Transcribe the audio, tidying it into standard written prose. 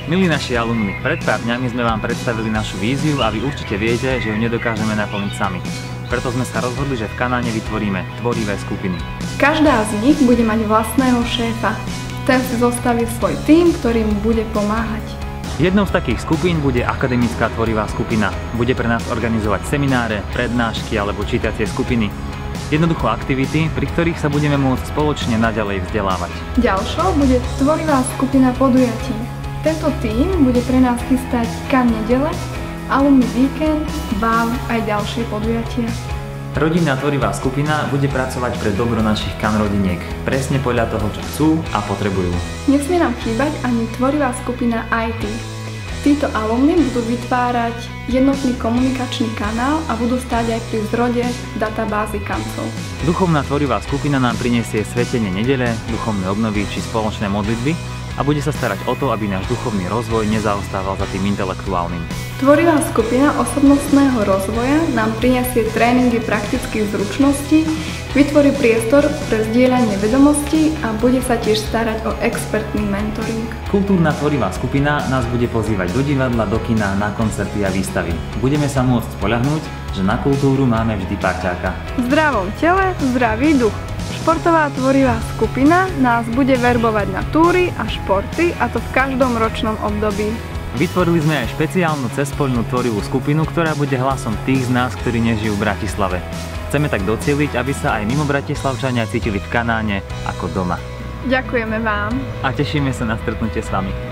Milí naši alumni, pred pár dňami sme vám predstavili našu víziu a vy určite viete, že ju nedokážeme naplniť sami. Preto sme sa rozhodli, že v kanáne vytvoríme tvorivé skupiny. Každá z nich bude mať vlastného šéfa. Ten si zostaví svoj tím, ktorý mu bude pomáhať. Jednou z takých skupín bude akademická tvorivá skupina. Bude pre nás organizovať semináre, prednášky alebo čítacie skupiny. Jednoducho aktivity, pri ktorých sa budeme môcť spoločne naďalej vzdelávať. Ďalšou bude tvorivá skupina podujatí. Tento tím bude pre nás chystať kam nedele, alumný víkend, bál aj ďalšie podujatia. Rodinná tvorivá skupina bude pracovať pre dobro našich rodiniek, presne podľa toho, čo chcú a potrebujú. Nesmie nám chýbať ani tvorivá skupina IT. Títo alumni budú vytvárať jednotný komunikačný kanál a budú stáť aj pri zrode databázy kancov. Duchovná tvorivá skupina nám prinesie svetenie nedele, duchovné obnovy či spoločné modlitby a bude sa starať o to, aby náš duchovný rozvoj nezaostával za tým intelektuálnym. Tvorivá skupina osobnostného rozvoja nám prinesie tréningy praktických zručností, vytvorí priestor pre zdieľanie vedomostí a bude sa tiež starať o expertný mentoring. Kultúrna tvorivá skupina nás bude pozývať do divadla, do kina, na koncerty a výstavy. Budeme sa môcť spoľahnúť, že na kultúru máme vždy parťáka. V zdravom tele, zdravý duch. Športová tvorivá skupina nás bude verbovať na túry a športy, a to v každom ročnom období. Vytvorili sme aj špeciálnu cezpoľnú tvorivú skupinu, ktorá bude hlasom tých z nás, ktorí nežijú v Bratislave. Chceme tak docieliť, aby sa aj mimo Bratislavčania cítili v kanáne ako doma. Ďakujeme vám a tešíme sa na stretnutie s vami.